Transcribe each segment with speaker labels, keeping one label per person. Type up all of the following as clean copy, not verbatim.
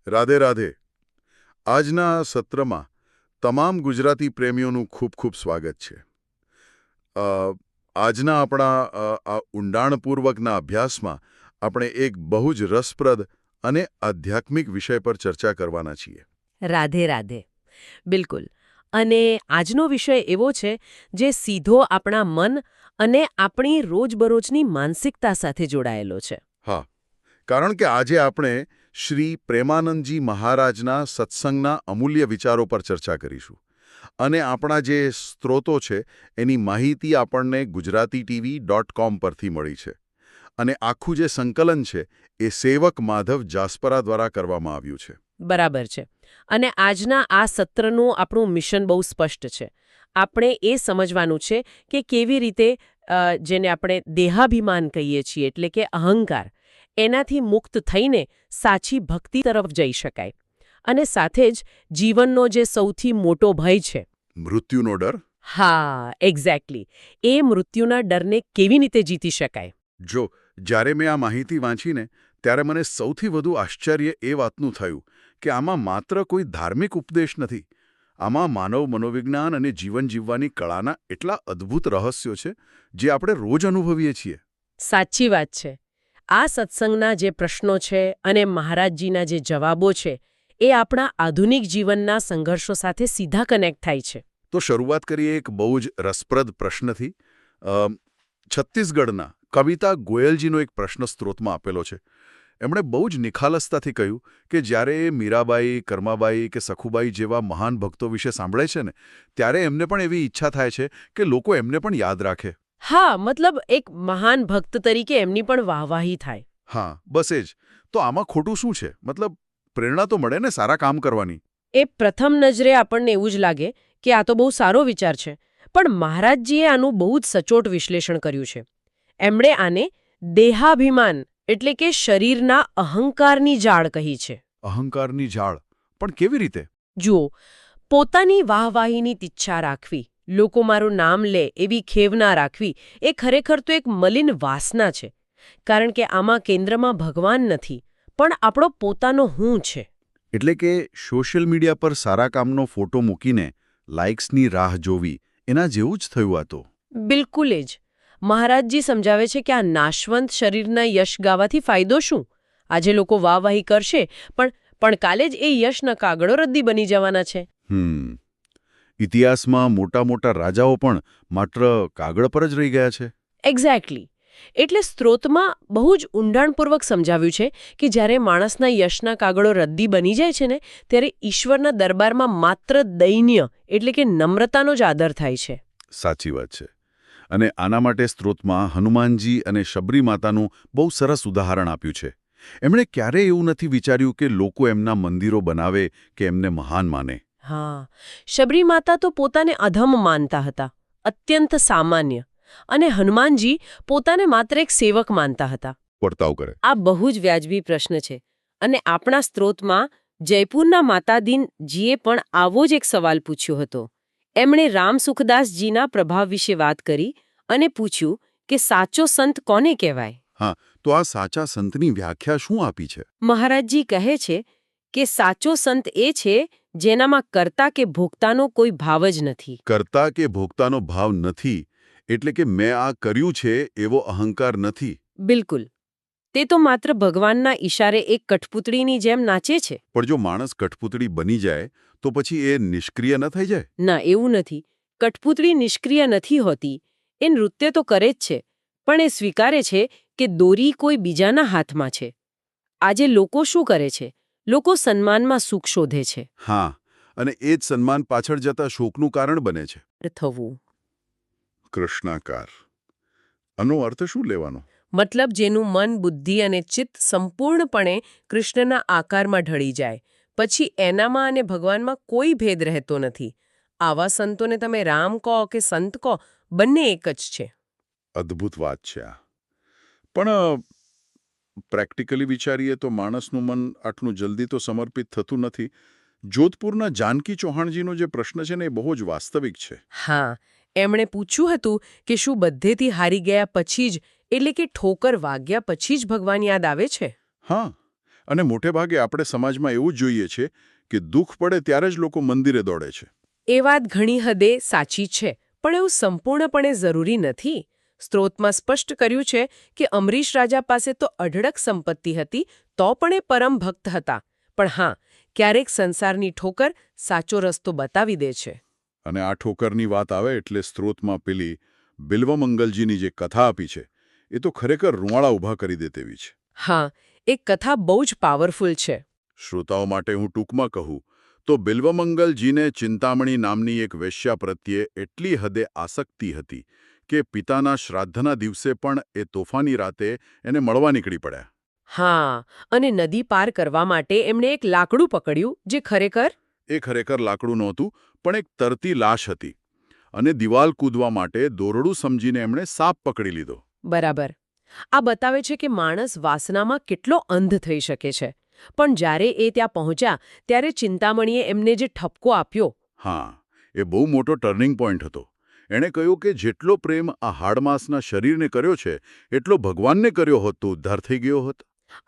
Speaker 1: રાધે રાધે. આજના આ સત્રમાં તમામ ગુજરાતી પ્રેમીઓનું ખૂબ ખૂબ સ્વાગત છે. અ, આજના આપણા આ ઊંડાણપૂર્વકના અભ્યાસમાં આપણે એક બહુ જ રસપ્રદ અને આધ્યાત્મિક વિષય પર ચર્ચા કરવાના છીએ.
Speaker 2: રાધે રાધે. બિલકુલ. અને આજનો વિષય એવો છે જે સીધો આપણા મન અને આપણી રોજબરોજની માનસિકતા સાથે જોડાયેલો છે.
Speaker 1: હા, કારણ કે આજે આપણે શ્રી પ્રેમાનંદજી મહારાજના સત્સંગના અમૂલ્ય વિચારો પર ચર્ચા કરીશું. અને આપણા જે સ્ત્રોતો છે એની માહિતી આપણને gujaratiTV.com પરથી મળી છે. અને આખું જે સંકલન છે એ સેવક માધવ જાસ્પરા દ્વારા કરવામાં આવ્યું છે.
Speaker 2: બરાબર છે. અને આજના આ સત્રનું આપણું મિશન બહુ સ્પષ્ટ છે. આપણે એ સમજવાનું છે કે કેવી રીતે જેને આપણે દેહાભિમાન કહીએ છીએ એટલે કે અહંકાર એનાથી મુક્ત થઈને સાચી ભક્તિ તરફ જઈ શકાય. અને સાથે જ જીવનનો જે સૌથી મોટો ભય છે
Speaker 1: મૃત્યુનો ડર.
Speaker 2: હા, એક્ઝેક્ટલી. એ મૃત્યુના ડરને કેવી રીતે જીતી શકાય?
Speaker 1: જો જ્યારે મેં આ માહિતી વાંચીને ત્યારે મને સૌથી વધુ આશ્ચર્ય એ વાતનું થયું કે આમાં માત્ર કોઈ ધાર્મિક ઉપદેશ નથી. આમાં માનવ મનોવિજ્ઞાન અને જીવન જીવવાની કળાના એટલા અદ્ભુત રહસ્યો છે જે આપણે રોજ અનુભવીએ છીએ.
Speaker 2: સાચી વાત છે. આ સત્સંગના જે પ્રશ્નો છે અને મહારાજજીના જે જવાબો છે એ આપણા આધુનિક જીવનના સંઘર્ષો સાથે સીધા કનેક્ટ થાય છે.
Speaker 1: તો શરૂઆત કરીએ એક બહુ જ રસપ્રદ પ્રશ્નથી. છત્તીસગઢના કવિતા ગોયલજીનો એક પ્રશ્ન સ્ત્રોતમાં આપેલો છે. એમણે બહુ જ નિખાલસતાથી કહ્યું કે જ્યારે મીરાબાઈ, કર્માબાઈ કે સખુબાઈ જેવા મહાન ભક્તો વિશે સાંભળે છે ને ત્યારે એમને પણ એવી ઈચ્છા થાય છે કે લોકો એમને પણ યાદ રાખે.
Speaker 2: હા, મતલબ એક મહાન ભક્ત તરીકે એમની પણ વાહવાહી થાય.
Speaker 1: હા, બસ એ જ. તો આમાં ખોટું શું છે? મતલબ પ્રેરણા તો મળે ને સારા કામ કરવાની.
Speaker 2: એ પ્રથમ નજરે આપણને એવું જ લાગે કે આ તો બહુ સારો વિચાર છે. પણ મહારાજજીએ આનું બહુ જ સચોટ વિશ્લેષણ કર્યું છે. એમણે આને દેહાભિમાન એટલે કે શરીરના અહંકારની જાળ કહી છે.
Speaker 1: અહંકારની ઝાડ? પણ કેવી રીતે?
Speaker 2: જુઓ, પોતાની વાહવાહીની ઈચ્છા રાખવી, લોકો મારું નામ લે એવી ખેવ ના રાખવી એ ખરેખર તો એક મલિન વાસના છે. કારણ કે આમાં કેન્દ્રમાં ભગવાન નથી, પણ આપણો પોતાનો હું છે.
Speaker 1: એટલે કે સોશિયલ મીડિયા પર સારા કામનો ફોટો મૂકીને લાઇક્સની રાહ જોવી એના જેવું જ થયું આ તો.
Speaker 2: બિલકુલ જ. મહારાજજી સમજાવે છે કે આ નાશવંત શરીરના યશ ગાવાથી ફાયદો શું? આજે લોકો વાહવાહી કરશે પણ કાલે જ એ યશના કાગળો રદ્દી બની જવાના છે.
Speaker 1: ઇતિહાસમાં મોટા મોટા રાજાઓ પણ માત્ર કાગળ પર જ રહી ગયા છે.
Speaker 2: એક્ઝેક્ટલી. એટલે સ્ત્રોતમાં બહુ જ ઊંડાણપૂર્વક સમજાવ્યું છે કે જ્યારે માણસના યશના કાગળો રદ્દી બની જાય છે ને ત્યારે ઈશ્વરના દરબારમાં માત્ર દૈન્ય એટલે કે નમ્રતાનો જ આદર થાય છે.
Speaker 1: સાચી વાત છે. અને આના માટે સ્ત્રોતમાં હનુમાનજી અને શબરી માતાનું બહુ સરસ ઉદાહરણ આપ્યું છે. એમણે ક્યારેય એવું નથી વિચાર્યું કે લોકો એમના મંદિરો બનાવે કે એમને મહાન માને.
Speaker 2: હા, શબરી માતા તો પોતાને અધમ માનતા હતા, અત્યંત સામાન્ય. અને હનુમાનજી પોતાને માત્ર એક સેવક માનતા હતા.
Speaker 1: વર્તાવ કરે.
Speaker 2: આ બહુ જ વ્યાજબી પ્રશ્ન છે. અને આપણા સ્ત્રોતમાં જયપુરના માતાદીનજીએ પણ આવો જ એક સવાલ પૂછ્યો હતો. એમણે રામસુખદાસજીના પ્રભાવ વિશે વાત કરી અને પૂછ્યું કે સાચો સંત કોને કહેવાય?
Speaker 1: હા, તો આ સાચા સંતની વ્યાખ્યા શું આપી છે?
Speaker 2: મહારાજજી કહે છે કે સાચો સંત એ છે જેનામાં કર્તા કે ભોગતાનો કોઈ ભાવ જ નથી.
Speaker 1: કર્તા કે ભોગતાનો ભાવ નથી એટલે કે મેં આ કર્યું છે એવો અહંકાર નથી.
Speaker 2: બિલકુલ. તે તો માત્ર ભગવાનના ઈશારે એક કઠપૂતળીની જેમ નાચે છે.
Speaker 1: પણ જો માણસ કઠપૂતળી બની જાય તો પછી એ નિષ્ક્રિય ન થઈ જાય?
Speaker 2: ના, એવું નથી. કઠપૂતળી નિષ્ક્રિય નથી હોતી. એ નૃત્ય તો કરે જ છે, પણ એ સ્વીકારે છે કે દોરી કોઈ બીજાના હાથમાં છે. આજે લોકો શું કરે છે? લોકો સન્માનમાં સુખ શોધે છે.
Speaker 1: હા, અને એ જ સન્માન પાછળ જતા શોકનું કારણ બને છે.
Speaker 2: થવું.
Speaker 1: કૃષ્ણાકાર. આનો અર્થ શું લેવાનો?
Speaker 2: મતલબ જેનું મન, બુદ્ધિ અને ચિત્ત સંપૂર્ણપણે કૃષ્ણના આકારમાં ઢળી જાય, પછી એનામાં અને ભગવાનમાં કોઈ ભેદ રહેતો નથી. આવા સંતોને તમે રામ કહો કે સંત કહો, બંને એક જ છે.
Speaker 1: અદ્ભુત વાત છે આ. પણ પ્રેક્ટિકલી વિચારીએ તો માણસનું મન આટલું જલ્દી તો સમર્પિત થતું નથી. જોધપુરના જાનકી ચૌહાણજીનો જે પ્રશ્ન છે ને એ બહુ જ વાસ્તવિક છે.
Speaker 2: હા, એમણે પૂછ્યું હતું કે શું બધેથી હારી ગયા પછી જ એટલે કે ઠોકર વાગ્યા પછી જ ભગવાન યાદ આવે છે?
Speaker 1: હા, અને મોટે ભાગે આપણે સમાજમાં એવું જ જોઈએ છે કે દુઃખ પડે ત્યારે જ લોકો મંદિરે દોડે છે.
Speaker 2: એ વાત ઘણી હદે સાચી છે, પણ એવું સંપૂર્ણપણે જરૂરી નથી. સ્ત્રોતમાં સ્પષ્ટ કર્યું છે કે અમરીશ રાજા પાસે તો અઢળક સંપત્તિ હતી, તો પણ એ પરમ ભક્ત હતા. પણ હા, ક્યારેક સંસારની ઠોકર સાચો રસ્તો બતાવી દે છે.
Speaker 1: અને આ ઠોકરની વાત આવે એટલે સ્ત્રોતમાં પેલી બિલ્વમંગલજીની જે કથા આપી છે એ તો ખરેખર રૂંવાળા ઊભા કરી દે તેવી છે.
Speaker 2: હા, એ કથા બહુ જ પાવરફુલ છે.
Speaker 1: શ્રોતાઓ માટે હું ટૂંકમાં કહું તો બિલ્વમંગલજીને ચિંતામણી નામની એક વેશ્યા પ્રત્યે એટલી હદે આસક્તિ હતી કે પિતાના શ્રાદ્ધના દિવસે પણ એ તોફાની રાતે એને મળવા નીકળી પડ્યા.
Speaker 2: હા, અને નદી પાર કરવા માટે એમણે એક લાકડું પકડ્યું, જે
Speaker 1: ખરેખર લાકડું નહોતું, પણ એક તરતી લાશ હતી. અને દિવાલ કૂદવા માટે દોરડું સમજીને એમણે સાપ પકડી લીધો.
Speaker 2: બરાબર. આ બતાવે છે કે માણસ વાસનામાં કેટલો અંધ થઈ શકે છે. પણ જ્યારે એ ત્યાં પહોંચ્યા ત્યારે ચિંતામણીએ એમને જે ઠપકો આપ્યો.
Speaker 1: હા, એ બહુ મોટો ટર્નિંગ પોઈન્ટ હતો. એણે કહ્યું કે જેટલો પ્રેમ આ હાડમાસના શરીરને કર્યો છે એટલો ભગવાનને કર્યો હોત તો ઉદ્ધાર થઈ ગયો હોત.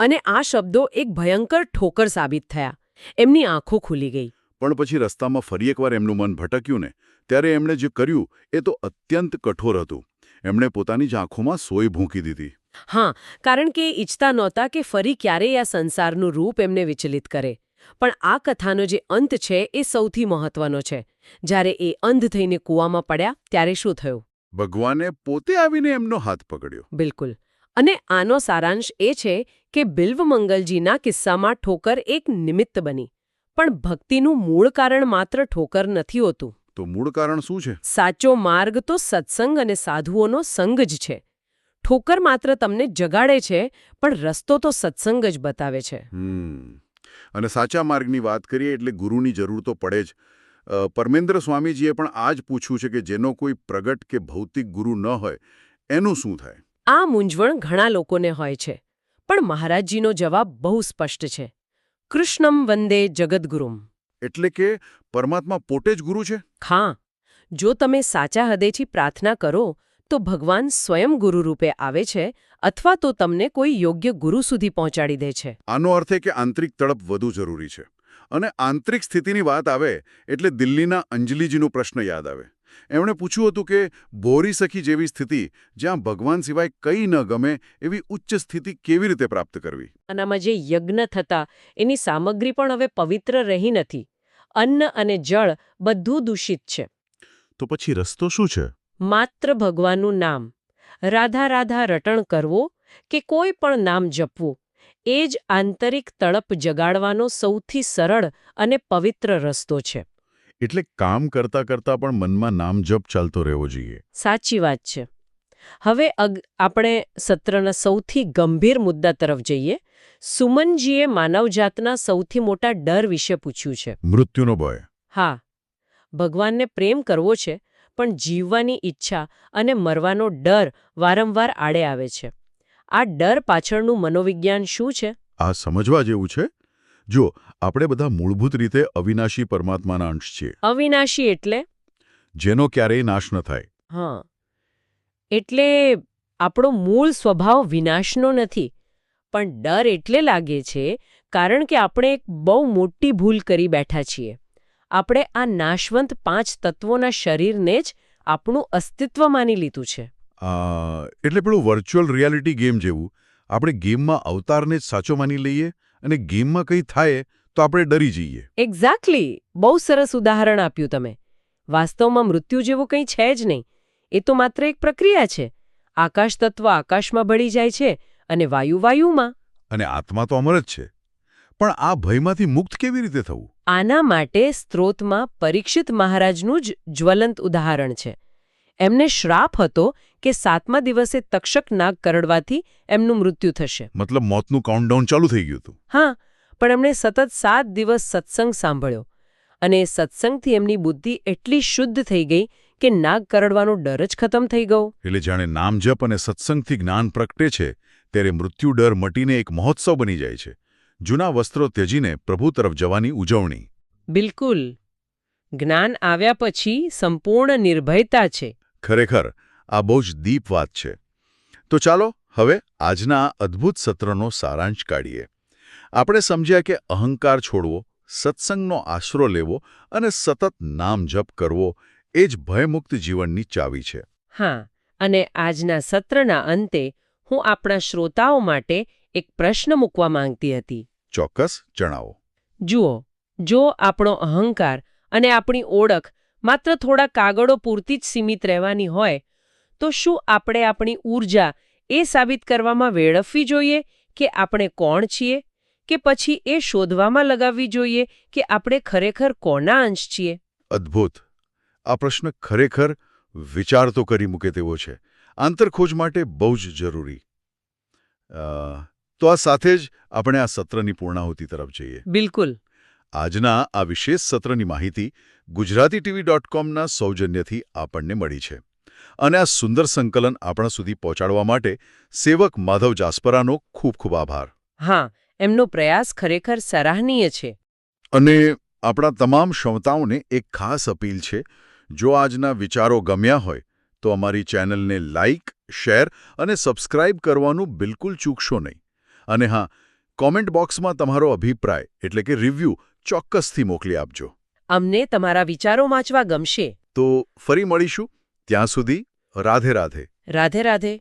Speaker 2: અને આ શબ્દો એક ભયંકર ઠોકર સાબિત થયા. એમની આંખો ખુલી ગઈ.
Speaker 1: પણ પછી રસ્તામાં ફરી એકવાર એમનું મન ભટક્યું ને, ત્યારે એમણે જે કર્યું એ તો અત્યંત કઠોર હતું. એમણે પોતાની જ આંખોમાં સોય ભૂંકી દીધી.
Speaker 2: હા, કારણ કે એ ઈચ્છતા નહોતા કે ફરી ક્યારેય આ સંસારનું રૂપ એમને વિચલિત કરે. પણ આ કથાનો જે અંત છે એ સૌથી મહત્વનો છે. જ્યારે એ અંધ થઈને કૂવામાં પડ્યા ત્યારે શું થયું?
Speaker 1: ભગવાને પોતે આવીને એમનો હાથ પકડ્યો.
Speaker 2: બિલકુલ. અને આનો સારાંશ એ છે કે બિલ્વમંગલજીના કિસ્સામાં ઠોકર એક નિમિત્ત બની. પણ ભક્તિનું મૂળ કારણ માત્ર ઠોકર નથી હોતું.
Speaker 1: તો મૂળ કારણ શું છે?
Speaker 2: સાચો માર્ગ તો સત્સંગ અને સાધુઓનો સંગ જ છે. ઠોકર માત્ર તમને જગાડે છે, પણ રસ્તો તો સત્સંગ જ બતાવે છે.
Speaker 1: અને સાચા માર્ગની વાત કરીએ એટલે ગુરુની જરૂર તો પડે જ. પરમેન્દ્ર સ્વામીજીએ પણ આ જ પૂછ્યું છે કે જેનો કોઈ પ્રગટ કે ભૌતિક ગુરુ ન હોય એનું શું થાય?
Speaker 2: આ મૂંઝવણ ઘણા લોકોને હોય છે, પણ મહારાજજીનો જવાબ બહુ સ્પષ્ટ છે. કૃષ્ણમ વંદે જગદગુરુમ.
Speaker 1: એટલે કે પરમાત્મા પોતે જ ગુરુ છે?
Speaker 2: હા, જો તમે સાચા હૃદયથી પ્રાર્થના કરો તો ભગવાન સ્વયં ગુરુ રૂપે આવે છે, અથવા તો તમને કોઈ યોગ્ય ગુરુ સુધી પહોંચાડી દે છે.
Speaker 1: આનો અર્થ એ કે આંતરિક તડપ વધુ જરૂરી છે. અને આંતરિક સ્થિતિની વાત આવે એટલે દિલ્હીના અંજલિજીનો પ્રશ્ન યાદ આવે. એમણે પૂછ્યું હતું કે ભોરી સખી જેવી સ્થિતિ, જ્યાં ભગવાન સિવાય કંઈ ન ગમે એવી ઉચ્ચ સ્થિતિ કેવી રીતે પ્રાપ્ત કરવી?
Speaker 2: આનામાં જે યજ્ઞ થતા એની સામગ્રી પણ હવે પવિત્ર રહી નથી. અન્ન અને જળ બધું દૂષિત છે.
Speaker 1: તો પછી રસ્તો શું છે?
Speaker 2: માત્ર ભગવાનનું નામ, રાધા રાધા રટણ કરવો કે કોઈ પણ નામ જપવું, એ જ આંતરિક તડપ જગાડવાનો સૌથી સરળ અને પવિત્ર રસ્તો છે.
Speaker 1: એટલે કામ કરતા કરતા પણ મનમાં નામ જપ ચાલતો રહેવો જોઈએ.
Speaker 2: સાચી વાત છે. હવે આપણે સત્રના સૌથી ગંભીર મુદ્દા તરફ જઈએ. સુમનજીએ માનવજાતના સૌથી મોટા ડર વિશે પૂછ્યું છે.
Speaker 1: મૃત્યુનો ભય.
Speaker 2: હા, ભગવાનને પ્રેમ કરવો છે, પણ જીવવાની ઈચ્છા અને મરવાનો ડર વારંવાર આડે આવે છે. આ ડર પાછળનું મનોવિજ્ઞાન શું છે?
Speaker 1: આ સમજવા જેવું છે. જો આપણે બધા મૂળભૂત રીતે અવિનાશી પરમાત્માના અંશ છીએ.
Speaker 2: અવિનાશી એટલે?
Speaker 1: જેનો ક્યારેય નાશ ન થાય.
Speaker 2: હા, એટલે આપણો મૂળ સ્વભાવ વિનાશનો નથી. પણ ડર એટલે લાગે છે કારણ કે આપણે એક બહુ મોટી ભૂલ કરી બેઠા છીએ. આપણે આ નાશવંત 5 તત્વોના શરીરને જ આપણું અસ્તિત્વ માની લીધું છે.
Speaker 1: એટલે પેલું વર્ચ્યુઅલ રિયાલિટી ગેમ જેવું. આપણે ગેમમાં અવતારને જ સાચો માની લઈએ અને ગેમમાં કંઈ થાય તો આપણે ડરી જઈએ.
Speaker 2: એક્ઝેક્ટલી. બહુ સરસ ઉદાહરણ આપ્યું તમે. વાસ્તવમાં મૃત્યુ જેવું કંઈ છે જ નહીં. એ તો માત્ર એક પ્રક્રિયા છે. આકાશ તત્વ આકાશમાં ભળી જાય છે અને વાયુ વાયુમાં.
Speaker 1: અને આત્મા તો અમર જ છે. પણ આ ભયમાંથી મુક્ત કેવી રીતે થવું?
Speaker 2: આના માટે સ્ત્રોતમાં પરીક્ષિત મહારાજનું જ જ્વલંત ઉદાહરણ છે. એમને શ્રાપ હતો કે 7મા દિવસે તક્ષક નાગ કરડવાથી એમનું મૃત્યુ થશે.
Speaker 1: મતલબ મોતનું કાઉન્ટડાઉન ચાલુ થઈ ગયું હતું.
Speaker 2: હા, પણ એમણે સતત 7 દિવસ સત્સંગ સાંભળ્યો. અને એ સત્સંગથી એમની બુદ્ધિ એટલી શુદ્ધ થઈ ગઈ કે નાગ કરડવાનો ડર જ ખતમ થઈ ગયો.
Speaker 1: એટલે જાણે નામ જપ અને સત્સંગથી જ્ઞાન પ્રગટે છે ત્યારે મૃત્યુ ડર મટીને એક મહોત્સવ બની જાય છે. જૂના વસ્ત્રો ત્યજીને પ્રભુ તરફ જવાની ઉજવણી.
Speaker 2: બિલકુલ. જ્ઞાન આવ્યા પછી સંપૂર્ણ નિર્ભયતા છે.
Speaker 1: ખરેખર આ બહુ જ દીપ વાત છે. તો ચાલો હવે આજના આ અદ્ભુત સત્રનો સારાંશ કાઢીએ. આપણે સમજ્યા કે અહંકાર છોડવો, સત્સંગનો આશરો લેવો અને સતત નામ જપ કરવો એ જ ભયમુક્ત જીવનની ચાવી છે.
Speaker 2: હા, અને આજના સત્રના અંતે હું આપણા શ્રોતાઓ માટે એક પ્રશ્ન મૂકવા માંગતી હતી.
Speaker 1: ચોક્કસ, જણાવો.
Speaker 2: જુઓ, જો આપણો અહંકાર અને આપણી ઓળખ માત્ર થોડા કાગળો પૂરતી જ સીમિત રહેવાની હોય, તો શું આપણે આપણી ઊર્જા એ સાબિત કરવામાં વેડફવી જોઈએ કે આપણે કોણ છીએ, કે પછી એ શોધવામાં લગાવવી જોઈએ કે આપણે ખરેખર કોના અંશ છીએ?
Speaker 1: અદ્ભુત. આ પ્રશ્ન ખરેખર વિચાર તો કરી મૂકે તેવો છે. આંતરખોજ માટે બહુ જ જરૂરી. તો આ સાથે જ આપણે આ સત્રની પૂર્ણાહુતિ તરફ જઈએ.
Speaker 2: બિલકુલ.
Speaker 1: આજના આ વિશેષ સત્રની માહિતી GujaratiTV.comના સૌજન્યથી આપણને મળી છે. અને આ સુંદર સંકલન આપણા સુધી પહોંચાડવા માટે સેવક માધવ જાસ્પરાનો ખૂબ ખૂબ આભાર.
Speaker 2: હા, એમનો પ્રયાસ ખરેખર સરાહનીય છે.
Speaker 1: અને આપણા તમામ શ્રોતાઓને એક ખાસ અપીલ છે. જો આજના વિચારો ગમ્યા હોય તો અમારી ચેનલને લાઇક, શેર અને સબસ્ક્રાઇબ કરવાનું બિલકુલ ચૂકશો નહીં. અને હા, કોમેન્ટ બોક્સમાં તમારો અભિપ્રાય એટલે કે રિવ્યૂ ચોક્કસથી મોકલી આપજો.
Speaker 2: અમને તમારા વિચારો વાંચવા ગમશે.
Speaker 1: તો ફરી મળીશું. ત્યાં સુધી રાધે રાધે.
Speaker 2: રાધે રાધે.